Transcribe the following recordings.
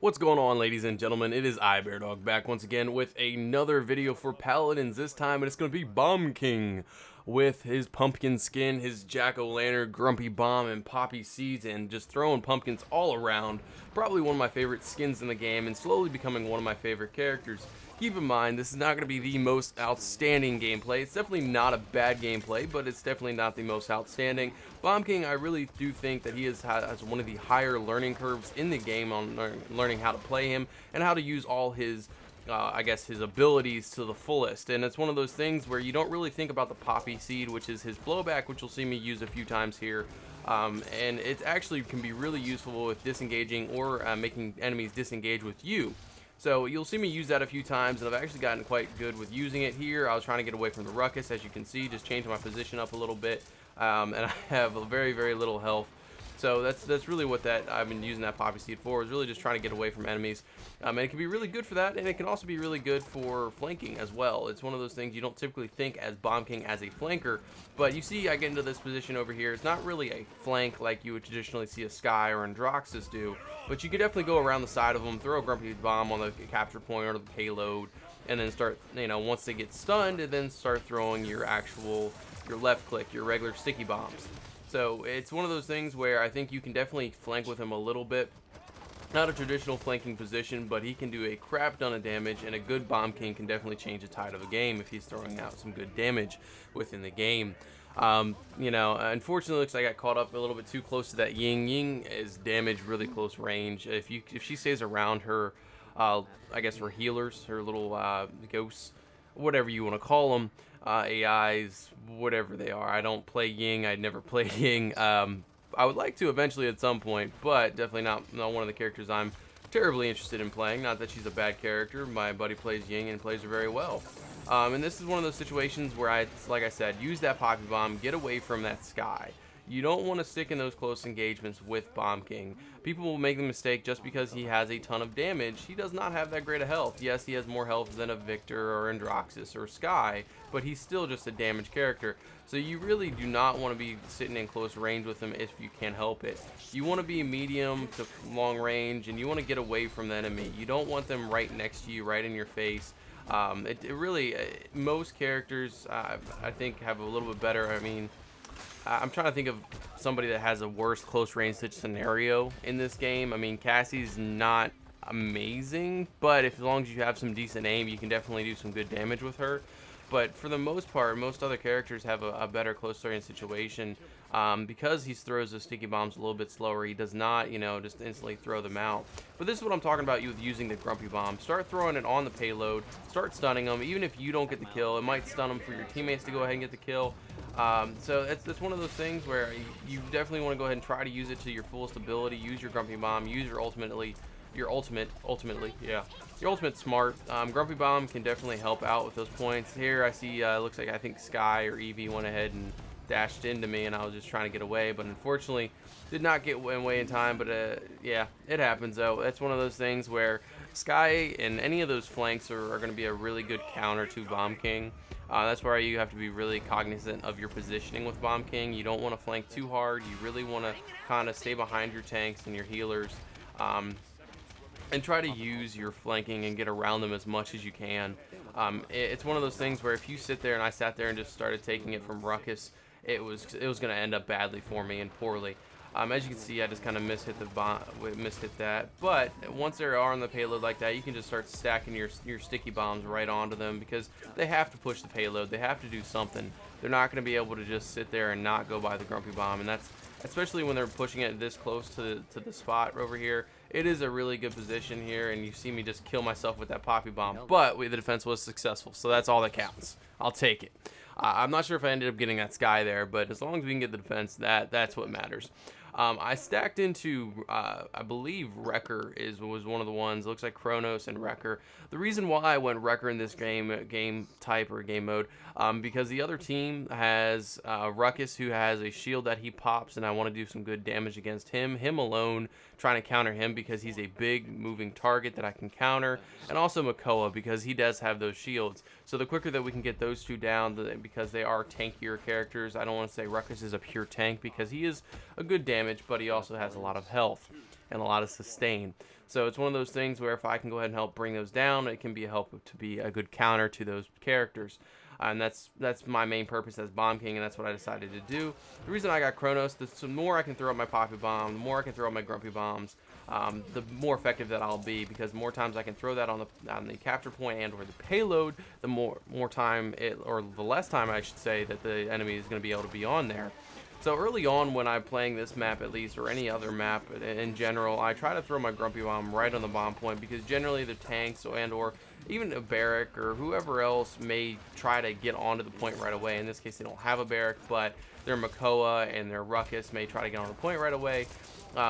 What's going on, ladies and gentlemen? It is iBearDog back once again with another video for Paladins. This time it's going to be Bomb King with his pumpkin skin, his jack-o'-lantern, grumpy bomb, and poppy seeds, and just throwing pumpkins all around. Probably one of my favorite skins in the game and slowly becoming one of my favorite characters. Keep in mind, this is not going to be the most outstanding gameplay. It's definitely not a bad gameplay, but it's definitely not the most outstanding. Bomb King, I really do think that he has one of the higher learning curves in the game on learning how to play him and how to use all his I guess his abilities to the fullest. And it's one of those things where you don't really think about the poppy seed, which is his blowback, which you'll see me use a few times here. And it actually can be really useful with disengaging or making enemies disengage with you. So you'll see me use that a few times, and I've actually gotten quite good with using it here. I was trying to get away from the ruckus, as you can see, just changing my position up a little bit, and I have a very little health. So that's really what I've been using that poppy seed for, is really just trying to get away from enemies. And it can be really good for that, and it can also be really good for flanking as well. It's one of those things you don't typically think as Bomb King as a flanker, but you see I get into this position over here. It's not really a flank like you would traditionally see a Sky or Androxus do, but you could definitely go around the side of them, throw a grumpy bomb on the capture point or the payload, and then start, once they get stunned, and then start throwing your left click, your regular sticky bombs. So it's one of those things where I think you can definitely flank with him a little bit. Not a traditional flanking position, but he can do a crap ton of damage, and a good Bomb King can definitely change the tide of a game if he's throwing out some good damage within the game. Unfortunately, looks like I got caught up a little bit too close to that Ying. Ying is damage really close range. If she stays around her, I guess her healers, her little ghosts, whatever you want to call them, AIs, whatever they are. I don't play Ying. I'd never play Ying. I would like to eventually at some point, but definitely not one of the characters I'm terribly interested in playing. Not that she's a bad character. My buddy plays Ying and plays her very well. And this is one of those situations where like I said, use that poppy bomb, get away from that Sky. You don't want to stick in those close engagements with Bomb King. People will make the mistake just because he has a ton of damage. He does not have that great of health. Yes, he has more health than a Victor or Androxus or Sky, but he's still just a damaged character. So you really do not want to be sitting in close range with him if you can help it. You want to be medium to long range, and you want to get away from the enemy. You don't want them right next to you, right in your face. Most characters, I think, have a little bit better. I'm trying to think of somebody that has a worse close range scenario in this game. Cassie's not amazing, but as long as you have some decent aim, you can definitely do some good damage with her. But for the most part, most other characters have a better close range situation. Because he throws those sticky bombs a little bit slower, he does not, just instantly throw them out. But this is what I'm talking about with using the grumpy bomb. Start throwing it on the payload, start stunning them. Even if you don't get the kill, it might stun them for your teammates to go ahead and get the kill. So it's one of those things where you definitely want to go ahead and try to use it to your fullest ability. Use your grumpy bomb, use your ultimate smart. Grumpy bomb can definitely help out with those points. Here I see, looks like I think Sky or Eevee went ahead and dashed into me, and I was just trying to get away, but unfortunately did not get away in time. But yeah, it happens though. That's one of those things where Sky and any of those flanks are going to be a really good counter to Bomb King. That's where you have to be really cognizant of your positioning with Bomb King. You don't want to flank too hard. You really want to kind of stay behind your tanks and your healers, and try to use your flanking and get around them as much as you can. It's one of those things where if you sit there, and I sat there and just started taking it from ruckus, it was going to end up badly for me and poorly. As you can see, I just kind of mishit that. But once they are on the payload like that, you can just start stacking your sticky bombs right onto them, because they have to push the payload. They have to do something. They're not going to be able to just sit there and not go by the grumpy bomb, and that's especially when they're pushing it this close to the spot over here. It is a really good position here, and you see me just kill myself with that poppy bomb, but the defense was successful, so that's all that counts. I'll take it. I'm not sure if I ended up getting that Sky there, but as long as we can get the defense, that's what matters. I stacked into, I believe Wrecker was one of the ones. It looks like Kronos and Wrecker. The reason why I went Wrecker in this game type or game mode, because the other team has Ruckus, who has a shield that he pops, and I want to do some good damage against him alone, trying to counter him because he's a big moving target that I can counter, and also Makoa because he does have those shields. So the quicker that we can get those two down, because they are tankier characters. I don't want to say Ruckus is a pure tank because he is a good damage, but he also has a lot of health. and a lot of sustain. So it's one of those things where if I can go ahead and help bring those down, it can be a help to be a good counter to those characters. And that's my main purpose as Bomb King, and that's what I decided to do. The reason I got Kronos, the more I can throw up my Poppy Bomb, the more I can throw up my Grumpy Bombs, the more effective that I'll be, because the more times I can throw that on the capture point and or the payload, the more time or the less time I should say that the enemy is going to be able to be on there. So early on when I'm playing this map at least, or any other map in general, I try to throw my Grumpy Bomb right on the bomb point, because generally the tanks and or even a barrack or whoever else may try to get onto the point right away. In this case, they don't have a barrack, but their Makoa and their Ruckus may try to get on the point right away.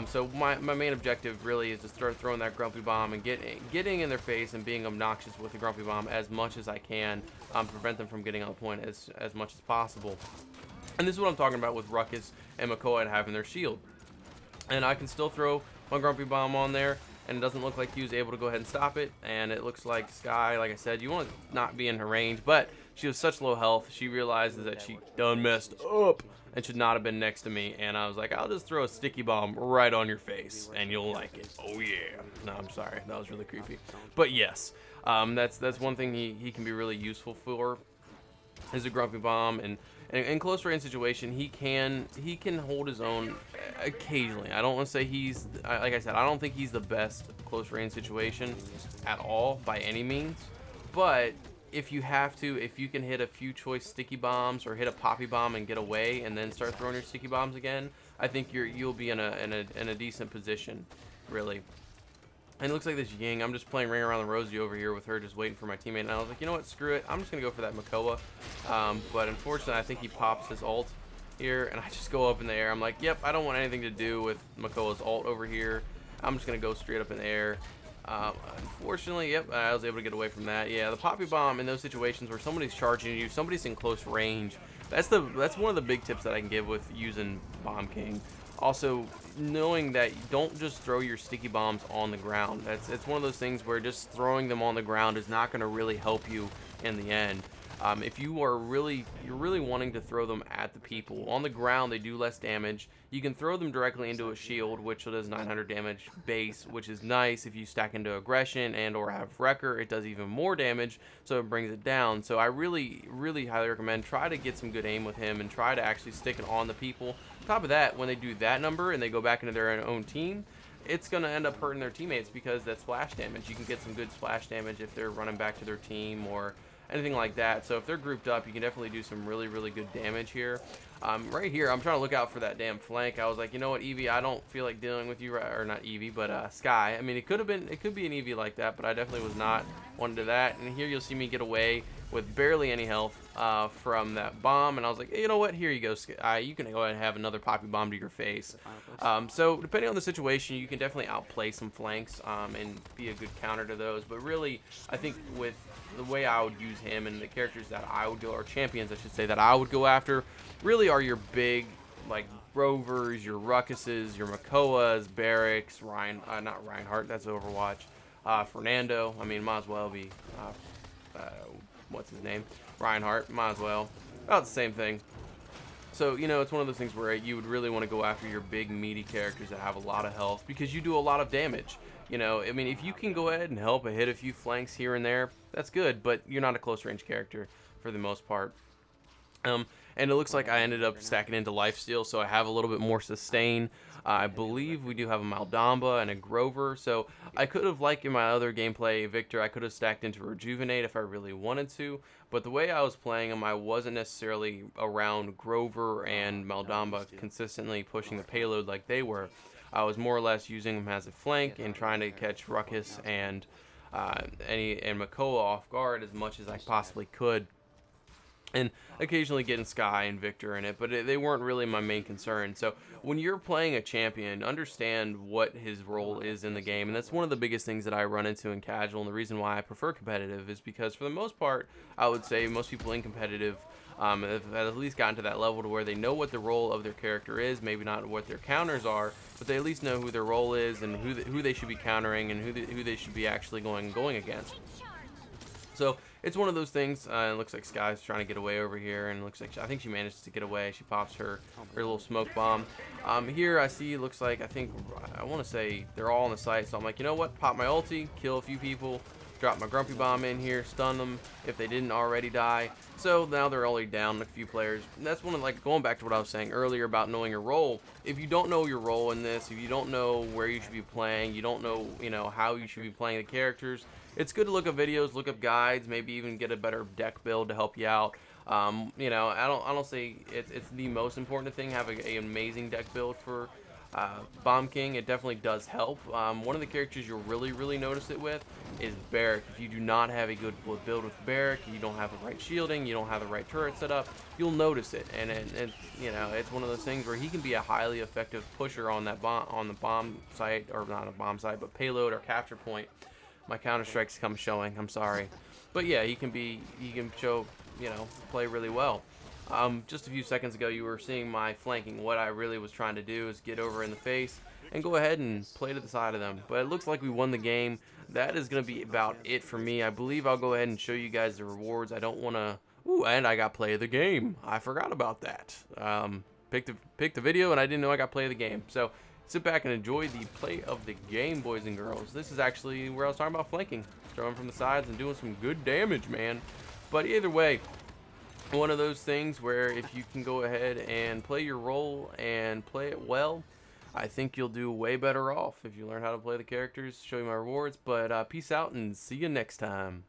So my main objective really is to start throwing that Grumpy Bomb and getting in their face and being obnoxious with the Grumpy Bomb as much as I can, to prevent them from getting on the point as much as possible. And this is what I'm talking about with Ruckus and Makoa and having their shield. And I can still throw my Grumpy Bomb on there, and it doesn't look like he was able to go ahead and stop it. And it looks like Sky, like I said, you want to not be in her range, but she was such low health, she realizes that she done messed up and should not have been next to me. And I was like, I'll just throw a sticky bomb right on your face, and you'll like it. Oh yeah. No, I'm sorry, that was really creepy. But yes, that's one thing he can be really useful for, is a Grumpy Bomb. And in close range situation, he can hold his own occasionally. I don't want to say he's, like I said, I don't think he's the best close range situation at all by any means. But if you can hit a few choice sticky bombs or hit a Poppy Bomb and get away, and then start throwing your sticky bombs again, I think you'll be in a decent position, really. And it looks like this Ying, I'm just playing Ring Around the Rosie over here with her, just waiting for my teammate. And I was like, you know what, screw it. I'm just going to go for that Makoa. But unfortunately, I think he pops his ult here, and I just go up in the air. I'm like, yep, I don't want anything to do with Makoa's ult over here. I'm just going to go straight up in the air. Unfortunately, yep, I was able to get away from that. Yeah, the Poppy Bomb in those situations where somebody's charging you, somebody's in close range, that's one of the big tips that I can give with using Bomb King. Also, knowing that you don't just throw your sticky bombs on the ground. It's one of those things where just throwing them on the ground is not going to really help you in the end. If you're really wanting to throw them at the people on the ground, they do less damage. You can throw them directly into a shield, which does 900 damage base, which is nice. If you stack into aggression and or have wrecker, it does even more damage, so it brings it down. So I really highly recommend try to get some good aim with him and try to actually stick it on the people. On top of that, when they do that number and they go back into their own team, it's going to end up hurting their teammates, because that's splash damage. You can get some good splash damage if they're running back to their team or anything like that. So if they're grouped up, you can definitely do some really good damage here. Right here, I'm trying to look out for that damn flank. I was like, you know what, Eevee, I don't feel like dealing with you, or not Eevee, but Sky. I mean, it could be an Eevee like that, but I definitely was not wanting to do that. And here you'll see me get away with barely any health from that bomb, and I was like, hey, you know what, here you go, Sky. You can go ahead and have another Poppy Bomb to your face. So depending on the situation, you can definitely outplay some flanks and be a good counter to those. But really, I think with the way I would use him and the characters that I would go, or champions I should say, that I would go after, really are your big, like, Rovers, your Ruckuses, your Makoas, Barracks, not Reinhardt, that's Overwatch, Fernando. I mean, might as well be what's his name, Reinhardt, might as well, about the same thing. So, you know, it's one of those things where you would really want to go after your big meaty characters that have a lot of health, because you do a lot of damage. You know, I mean, if you can go ahead and help hit a few flanks here and there, that's good, but you're not a close range character for the most part. And it looks like I ended up stacking into lifesteal, so I have a little bit more sustain. I believe we do have a Maldamba and a Grover, so I could have, like in my other gameplay, Victor, I could have stacked into Rejuvenate if I really wanted to, but the way I was playing them, I wasn't necessarily around Grover and Maldamba consistently pushing the payload like they were. I was more or less using them as a flank and trying to catch Ruckus and Makoa off guard as much as I possibly could. And occasionally getting Sky and Victor in it, but they weren't really my main concern. So when you're playing a champion, understand what his role is in the game, and that's one of the biggest things that I run into in casual, and the reason why I prefer competitive is because for the most part, I would say most people in competitive have at least gotten to that level to where they know what the role of their character is, maybe not what their counters are, but they at least know who their role is and who they should be countering and who they should be actually going against. So it's one of those things. It looks like Sky's trying to get away over here, and it looks like I think she manages to get away. She pops her little smoke bomb. Here I see looks like I want to say they're all on the site. So I'm like, you know what? Pop my ulti, kill a few people, drop my grumpy bomb in here, stun them if they didn't already die. So now they're only down a few players. And that's one of, like, going back to what I was saying earlier about knowing your role. If you don't know your role in this, if you don't know where you should be playing, you don't know, how you should be playing the characters, it's good to look up videos, look up guides, maybe even get a better deck build to help you out. I don't say it's the most important thing, have an amazing deck build for Bomb King. It definitely does help. One of the characters you'll really notice it with is Barrack. If you do not have a good build with Barrack, you don't have the right shielding, you don't have the right turret set up, you'll notice it. And it's one of those things where he can be a highly effective pusher on that on the bomb site, or not a bomb site, but payload or capture point. My Counter-Strike's come showing, I'm sorry. But yeah, he can show, play really well. Just a few seconds ago, you were seeing my flanking. What I really was trying to do is get over in the face and go ahead and play to the side of them. But it looks like we won the game. That is going to be about it for me. I believe I'll go ahead and show you guys the rewards. I don't want to... Ooh, and I got play of the game. I forgot about that. Picked the video, and I didn't know I got play of the game. So sit back and enjoy the play of the game, boys and girls. This is actually where I was talking about flanking. Throwing from the sides and doing some good damage, man. But either way, one of those things where if you can go ahead and play your role and play it well, I think you'll do way better off if you learn how to play the characters, show you my rewards. But peace out and see you next time.